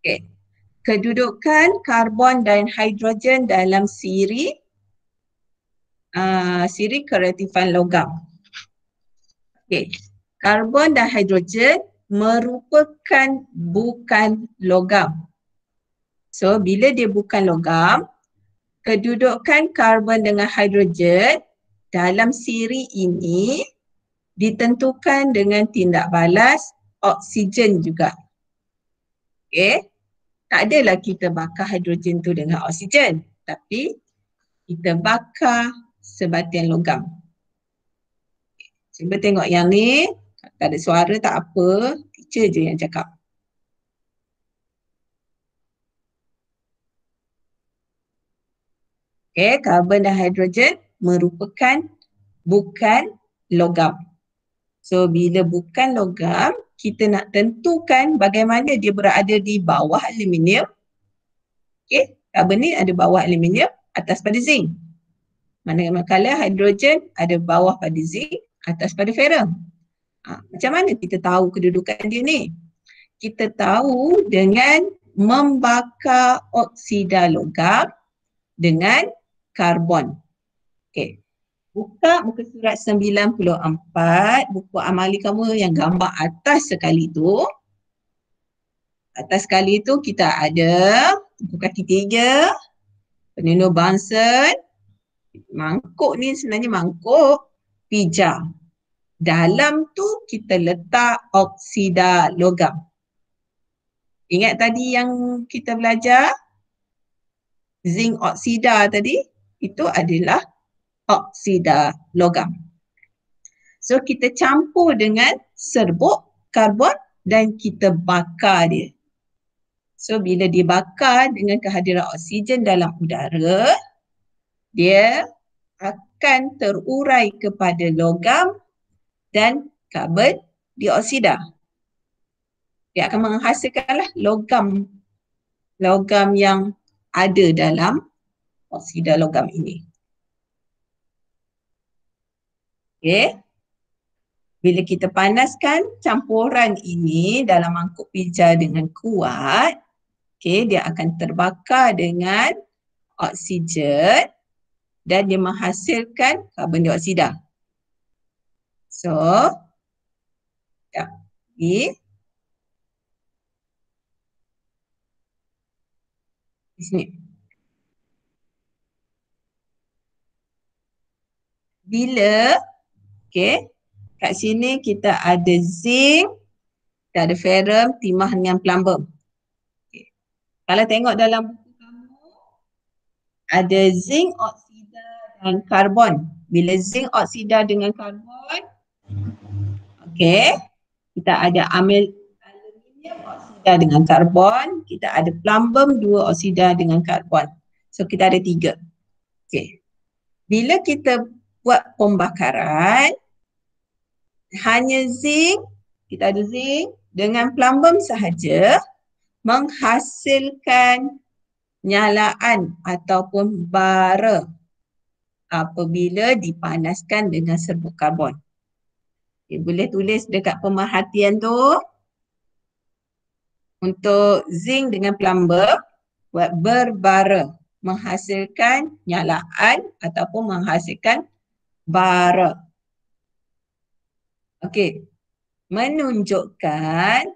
Okey. Kedudukan karbon dan hidrogen dalam siri kereaktifan logam. Okey. Karbon dan hidrogen merupakan bukan logam. So, bila dia bukan logam, kedudukan karbon dengan hidrogen dalam siri ini ditentukan dengan tindak balas oksigen juga. Okey. Tak adalah kita bakar hidrogen tu dengan oksigen, tapi kita bakar sebatian logam. Cuba tengok yang ni, tak ada suara tak apa, teacher je yang cakap. Okey, karbon dan hidrogen merupakan bukan logam. So, bila bukan logam, kita nak tentukan bagaimana dia berada di bawah aluminium. Okey, karbon ni ada bawah aluminium, atas pada zinc. Manakala hidrogen ada bawah pada zinc, atas pada ferrum. Macam mana kita tahu kedudukan dia ni? Kita tahu dengan membakar oksida logam dengan karbon. Okey. Buka muka surat 94, buku amali kamu yang gambar atas sekali tu. Atas sekali tu kita ada buku kaki 3, penenun Bunsen. Mangkuk ni sebenarnya mangkuk pija. Dalam tu kita letak oksida logam. Ingat tadi yang kita belajar? Zinc oksida tadi, itu adalah oksida logam. So, kita campur dengan serbuk karbon dan kita bakar dia. So, bila dibakar dengan kehadiran oksigen dalam udara, dia akan terurai kepada logam dan karbon dioksida. Dia akan menghasilkanlah logam yang ada dalam oksida logam ini. Okey. Bila kita panaskan campuran ini dalam mangkuk pija dengan kuat, okey, dia akan terbakar dengan oksigen dan dia menghasilkan karbon dioksida. So, di sini. Bila, okey, kat sini kita ada zinc, kita ada ferrum, timah dengan plumbum. Okay. Kalau tengok dalam buku kamu, ada zinc oksida dan karbon. Bila zinc oksida dengan karbon, okey, kita ada aluminium oksida dengan karbon, kita ada plumbum 2 oksida dengan karbon. So, kita ada 3. Okey. Bila kita buat pembakaran, hanya zinc, kita ada zinc dengan plumbum sahaja menghasilkan nyalaan ataupun bara apabila dipanaskan dengan serbuk karbon. Okay, boleh tulis dekat pemerhatian tu untuk zinc dengan plumbum buat berbara, menghasilkan nyalaan ataupun menghasilkan bara. Okey, menunjukkan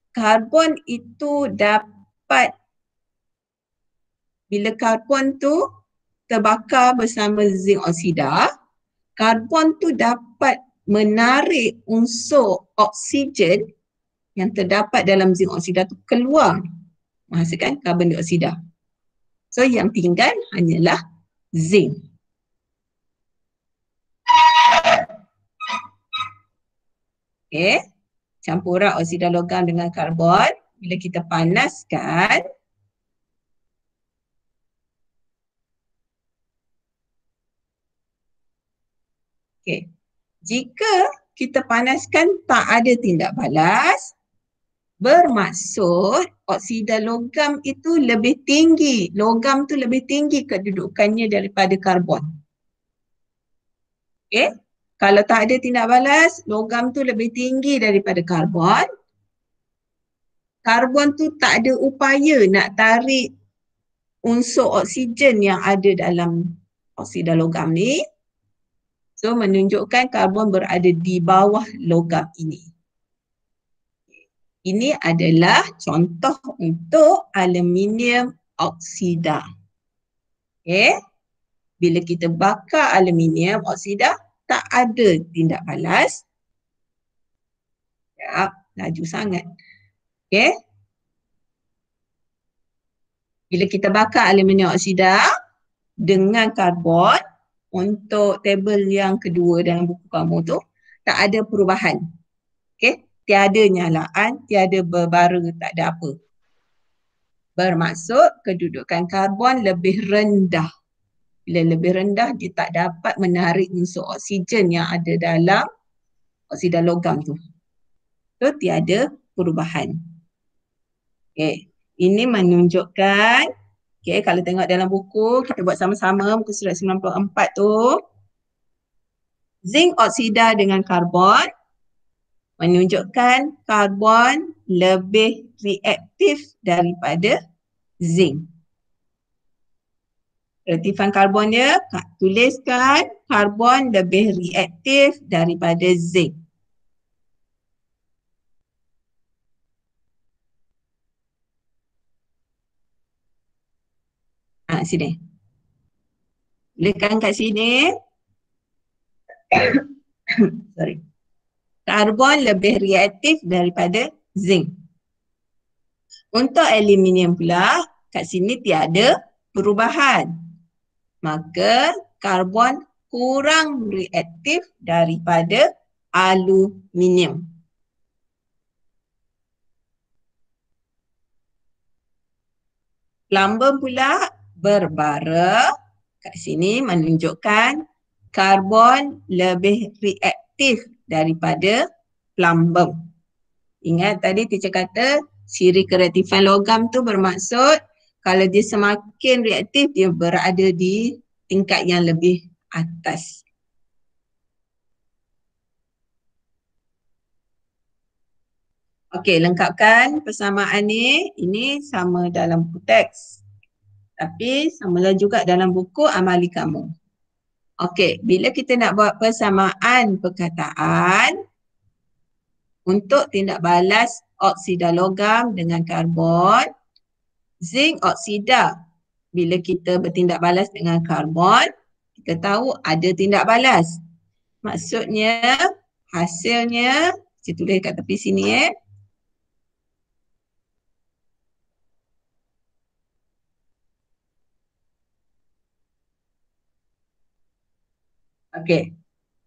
karbon itu dapat, bila karbon tu terbakar bersama zinc oksida, karbon tu dapat menarik unsur oksigen yang terdapat dalam zinc oksida tu keluar, menghasilkan karbon dioksida. So, yang tinggal hanyalah zinc. Okey, campuran oksida logam dengan karbon, bila kita panaskan, okey, jika kita panaskan tak ada tindak balas, bermaksud oksida logam itu lebih tinggi, logam tu lebih tinggi kedudukannya daripada karbon. Okey, kalau tak ada tindak balas, logam tu lebih tinggi daripada karbon. karbon tu tak ada upaya nak tarik unsur oksigen yang ada dalam oksida logam ni. So menunjukkan karbon berada di bawah logam ini. Ini adalah contoh untuk aluminium oksida. Okay. Bila kita bakar aluminium oksida, tak ada tindak balas. Ya, laju sangat. Okay. Bila kita bakar aluminium oksida dengan karbon, untuk tabel yang kedua dalam buku kamu tu, tak ada perubahan. Okay. Tiada nyalaan, tiada berbara, tak ada apa. Bermaksud kedudukan karbon lebih rendah. Bila lebih rendah, dia tak dapat menarik unsur oksigen yang ada dalam oksida logam tu. So, tiada perubahan. Okay. Ini menunjukkan, okay, kalau tengok dalam buku, kita buat sama-sama, muka surat 94 tu. Zinc oksida dengan karbon menunjukkan karbon lebih reaktif daripada zinc. Reaktifan karbon dia, tuliskan karbon lebih reaktif daripada zinc. Sini. Tuliskan kat sini. Sorry. Karbon lebih reaktif daripada zinc. Untuk aluminium pula, kat sini tiada perubahan. Maka karbon kurang reaktif daripada aluminium. Plumbum pula berbara. Kat sini menunjukkan karbon lebih reaktif daripada plumbum. Ingat tadi teacher kata ciri kereaktifan logam tu bermaksud kalau dia semakin reaktif, dia berada di tingkat yang lebih atas. Okey, lengkapkan persamaan ni. Ini sama dalam buku teks. Tapi samalah juga dalam buku amali kamu. Okey, bila kita nak buat persamaan perkataan untuk tindak balas oksida logam dengan karbon, zinc oksida, bila kita bertindak balas dengan karbon, kita tahu ada tindak balas. Maksudnya, hasilnya, saya tulis kat tepi sini Okey.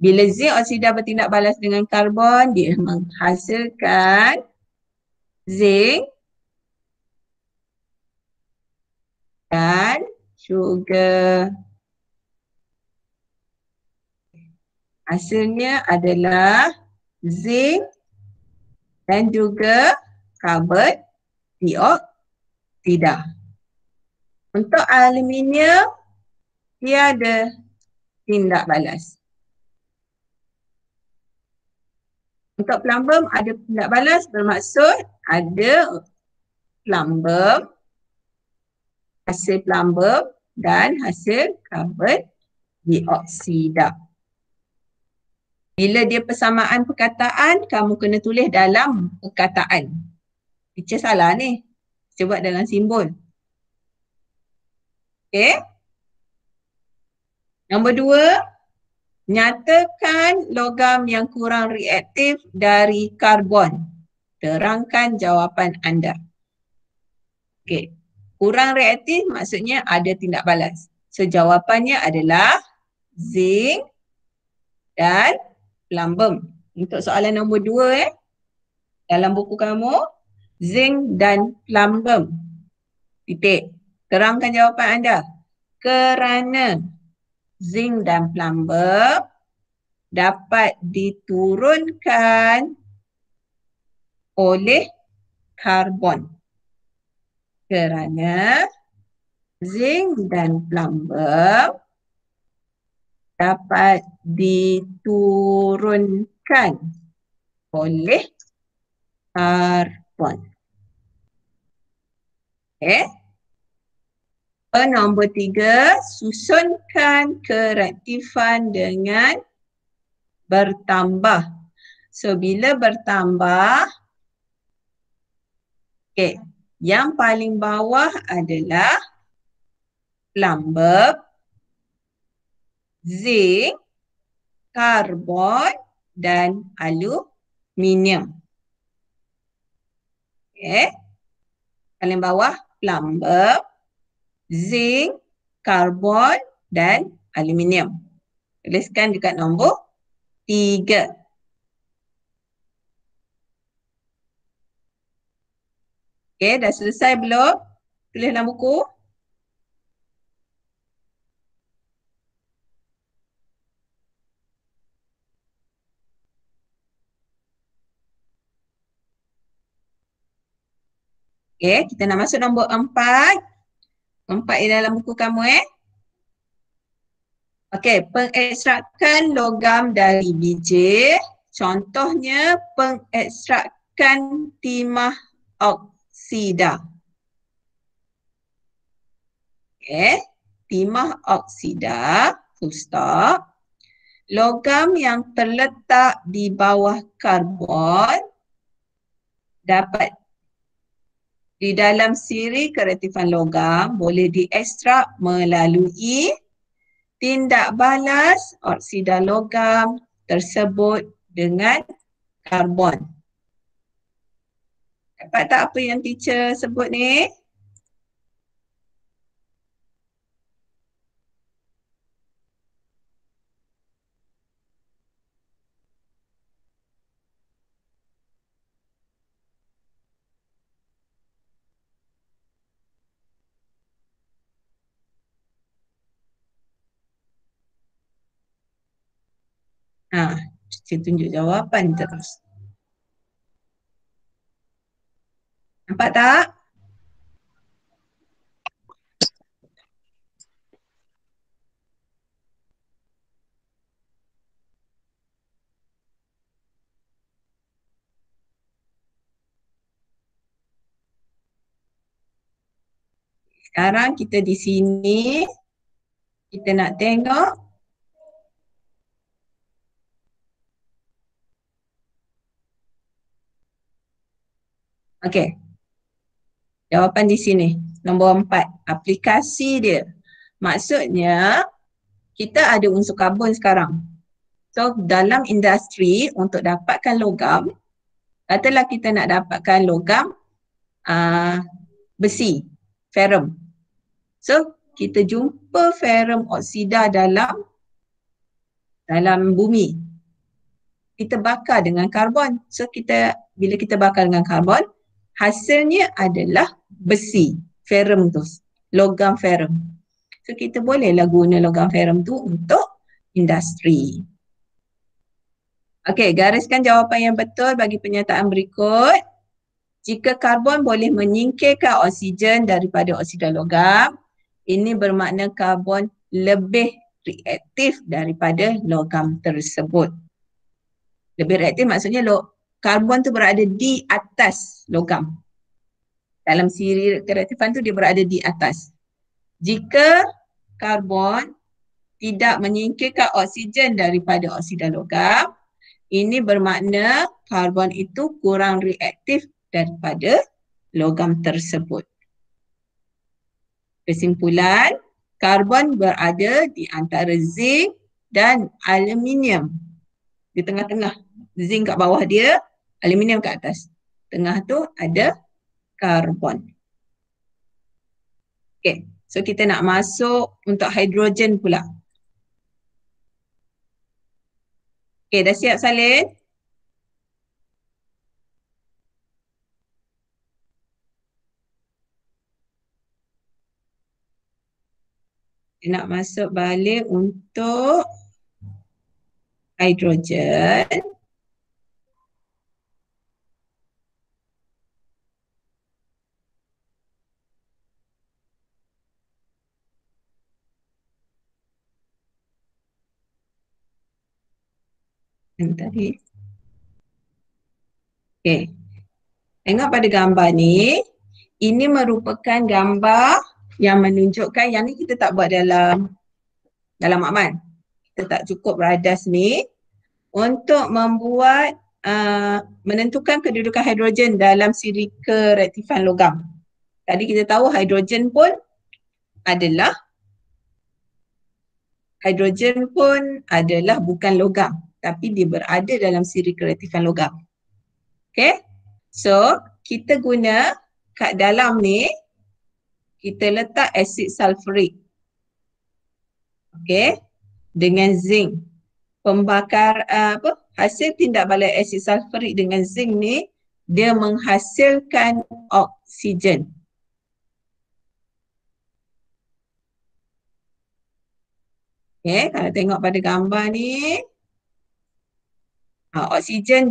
Bila zinc oksida bertindak balas dengan karbon, dia menghasilkan zinc dan juga hasilnya adalah zinc dan juga karbon dioksida. Untuk aluminium, tiada tindak balas. Untuk plumbum ada tindak balas bermaksud ada plumbum, hasil plumbum dan hasil karbon dioksida. Bila dia persamaan perkataan, kamu kena tulis dalam perkataan. Teacher salah ni. Saya buat dalam simbol. Okay. Nombor 2, nyatakan logam yang kurang reaktif dari karbon. Terangkan jawapan anda. Okay. Kurang reaktif maksudnya ada tindak balas. So jawapannya adalah zinc dan plumbum. Untuk soalan nombor 2 dalam buku kamu, zinc dan plumbum. Titik. Terangkan jawapan anda. Kerana zinc dan plumbum dapat diturunkan oleh karbon. Kerana zinc dan plumbum dapat diturunkan oleh karbon. Okay. Nombor 3, susunkan kereaktifan dengan bertambah. So, bila bertambah, okay, yang paling bawah adalah plumber, zinc, karbon dan aluminium. Okay. Paling bawah plumber, zinc, karbon dan aluminium. Tuliskan dekat nombor 3. Okay, dah selesai belum? Tulis dalam buku. Okay, kita nak masuk nombor 4. 4 di dalam buku kamu Okey, pengekstrakan logam dari biji. Contohnya pengekstrakan timah oksida. Okey, timah oksida, full stop. Logam yang terletak di bawah karbon dapat di dalam siri kereaktifan logam boleh diekstrak melalui tindak balas oksida logam tersebut dengan karbon. Dapat tak apa yang teacher sebut ni? Saya tunjuk jawapan terus. Nampak tak? Sekarang kita di sini, kita nak tengok okey. Jawapan di sini, nombor 4, aplikasi dia. Maksudnya, kita ada unsur karbon sekarang. So, dalam industri, untuk dapatkan logam, katalah kita nak dapatkan logam besi, ferrum. So, kita jumpa ferrum oksida dalam bumi. Kita bakar dengan karbon. So, bila kita bakar dengan karbon, hasilnya adalah besi, ferrum tu, logam ferrum. So, kita bolehlah guna logam ferrum tu untuk industri. Okey, gariskan jawapan yang betul bagi pernyataan berikut. Jika karbon boleh menyingkirkan oksigen daripada oksida logam, ini bermakna karbon lebih reaktif daripada logam tersebut. Lebih reaktif maksudnya karbon tu berada di atas logam. Dalam siri kereaktifan tu dia berada di atas. Jika karbon tidak menyingkirkan oksigen daripada oksida logam, ini bermakna karbon itu kurang reaktif daripada logam tersebut. Kesimpulan, karbon berada di antara zinc dan aluminium. Di tengah-tengah. Zinc kat bawah dia, aluminium kat atas. Tengah tu ada karbon. Okay, so kita nak masuk untuk hidrogen pula. Okay, dah siap salin? Kita nak masuk balik untuk hidrogen. Yang tadi. Okay. Tengok pada gambar ni. Ini merupakan gambar yang menunjukkan, yang ni kita tak buat dalam makmal. Kita tak cukup radas ni untuk membuat menentukan kedudukan hidrogen dalam siri kereaktifan logam. Tadi kita tahu hidrogen pun adalah bukan logam, tapi dia berada dalam siri kereaktifan logam. Okay? So, kita guna kat dalam ni, kita letak asid sulfurik. Okay? Dengan zinc. Hasil tindak balik asid sulfurik dengan zinc ni, dia menghasilkan oksigen. Okay, kalau tengok pada gambar ni, hidrogen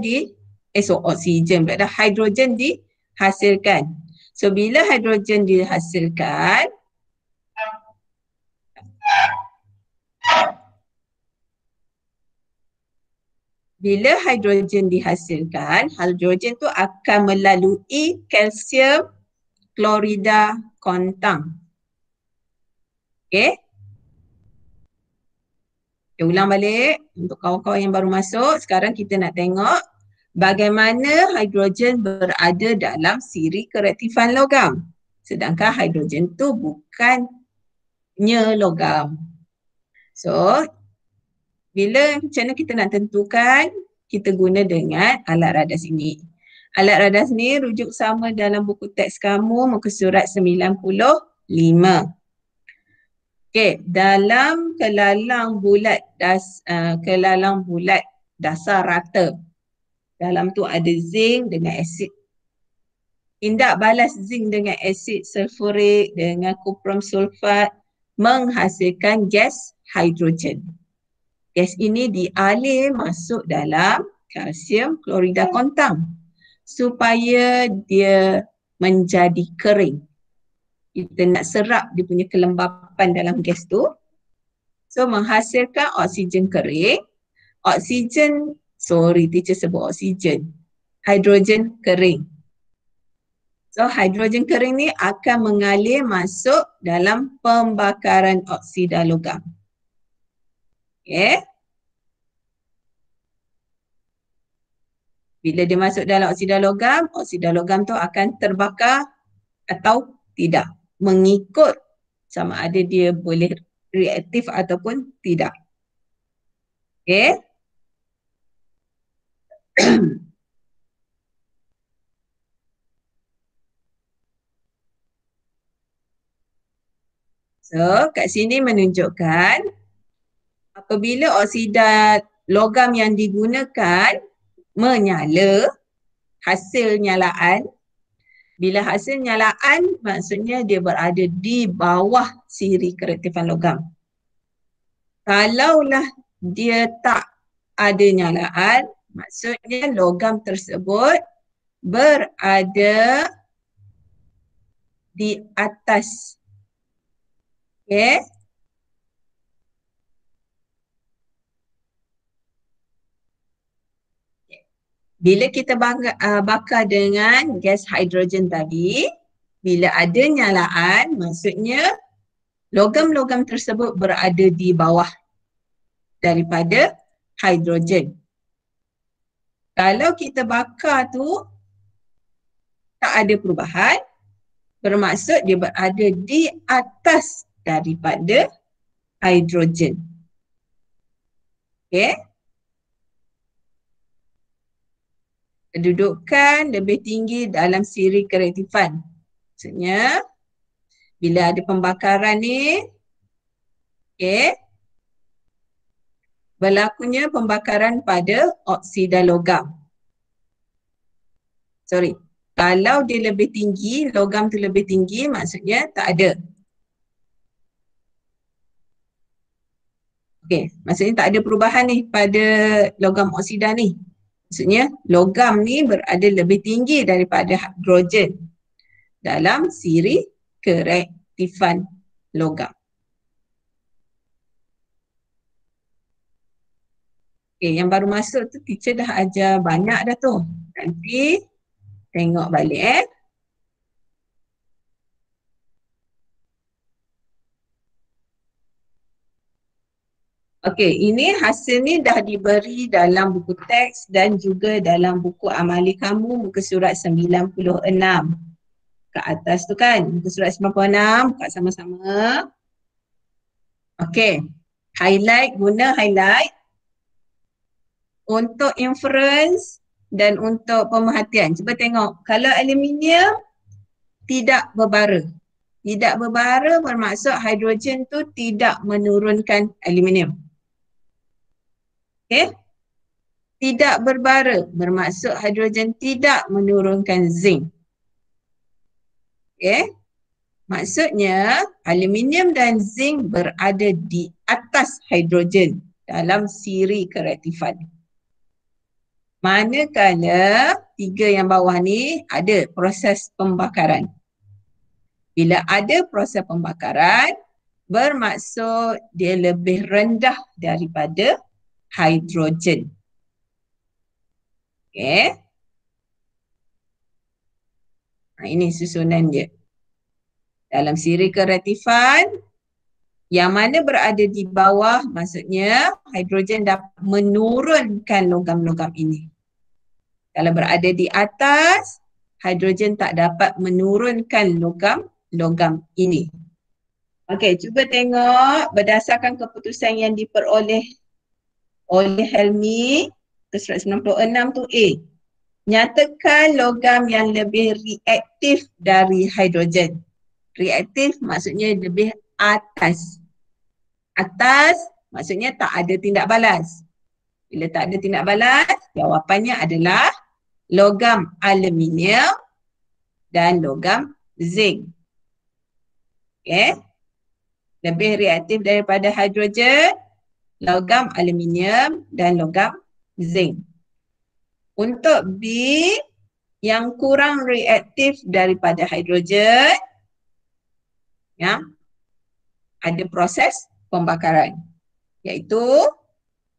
dihasilkan. So, bila hidrogen dihasilkan, hidrogen tu akan melalui kalsium klorida kontang. Okay. Kita ulang balik untuk kawan-kawan yang baru masuk. Sekarang kita nak tengok bagaimana hidrogen berada dalam siri kereaktifan logam. Sedangkan hidrogen tu bukannya logam. So, macam mana kita nak tentukan? Kita guna dengan alat radas ini. Alat radas ni rujuk sama dalam buku teks kamu muka surat 95. Okey, dalam kelalang bulat dasar rata. Dalam tu ada zinc dengan asid. Tindak balas zinc dengan asid sulfurik dengan kuprum sulfat menghasilkan gas hidrogen. Gas ini dialir masuk dalam kalsium klorida kontang supaya dia menjadi kering. Kita nak serap dia punya kelembapan dalam gas tu. So, menghasilkan oksigen kering. Teacher sebut oksigen. Hidrogen kering. So, hidrogen kering ni akan mengalir masuk dalam pembakaran oksida logam. Okay. Bila dia masuk dalam oksida logam tu akan terbakar atau tidak. Mengikut sama ada dia boleh reaktif ataupun tidak. Okay. So, kat sini menunjukkan apabila oksida logam yang digunakan menyala, hasil nyalaan. Bila hasil nyalaan, maksudnya dia berada di bawah siri kereaktifan logam. Kalaulah dia tak ada nyalaan, maksudnya logam tersebut berada di atas. Okay. Bila kita bakar dengan gas hidrogen tadi, bila ada nyalaan, maksudnya logam-logam tersebut berada di bawah daripada hidrogen. Kalau kita bakar tu tak ada perubahan, bermaksud dia berada di atas daripada hidrogen. Okay. Kedudukan lebih tinggi dalam siri kereaktifan. Maksudnya, bila ada pembakaran ni, okay, berlakunya pembakaran pada oksida logam. Kalau dia lebih tinggi, logam tu lebih tinggi, maksudnya tak ada. Okay, maksudnya tak ada perubahan ni pada logam oksida ni. Maksudnya logam ni berada lebih tinggi daripada hidrogen dalam siri kereaktifan logam. Okay, yang baru masuk tu teacher dah ajar banyak dah tu. Nanti tengok balik Okey, ini hasil ni dah diberi dalam buku teks dan juga dalam buku amali kamu muka surat 96. Kat atas tu kan, muka surat 96, buka sama-sama. Okey, guna highlight untuk inference dan untuk pemerhatian. Cuba tengok, kalau aluminium tidak berbara. Tidak berbara bermaksud hidrogen tu tidak menurunkan aluminium. Okey? Tidak berbara bermaksud hidrogen tidak menurunkan zinc. Okey? Maksudnya aluminium dan zinc berada di atas hidrogen dalam siri kereaktifan. Manakala tiga yang bawah ni ada proses pembakaran. Bila ada proses pembakaran, bermaksud dia lebih rendah daripada hidrogen. Okey. Ini susunan dia. Dalam siri kereaktifan, yang mana berada di bawah maksudnya hidrogen dapat menurunkan logam-logam ini. Kalau berada di atas, hidrogen tak dapat menurunkan logam ini. Okey, cuba tengok berdasarkan keputusan yang diperoleh oleh Helmi ke 196 tu A. Nyatakan logam yang lebih reaktif dari hidrogen. Reaktif maksudnya lebih atas. Atas maksudnya tak ada tindak balas. Bila tak ada tindak balas, jawapannya adalah logam aluminium dan logam zinc. Okay. Lebih reaktif daripada hidrogen, logam aluminium dan logam zinc. Untuk B, yang kurang reaktif daripada hidrogen, ya, ada proses pembakaran, iaitu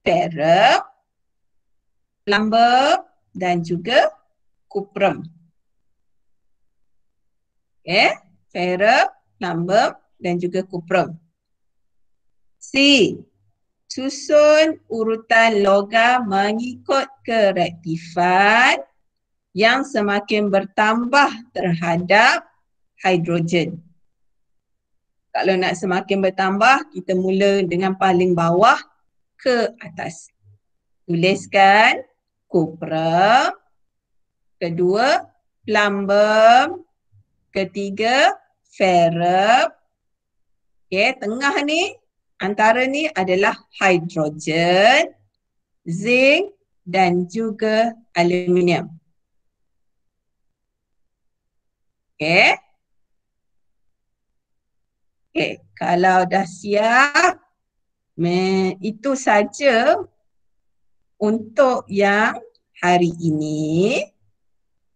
ferrum, plumbum dan juga cuprum. Okay, ferrum, plumbum dan juga cuprum. C, susun urutan logam mengikut kereaktifan yang semakin bertambah terhadap hidrogen. Kalau nak semakin bertambah, kita mula dengan paling bawah ke atas. Tuliskan cuprum, kedua plumbum, ketiga ferrum. Okay, tengah ni, antara ni adalah hidrogen, zinc dan juga aluminium. Okay. Okay, kalau dah siap, itu saja untuk yang hari ini.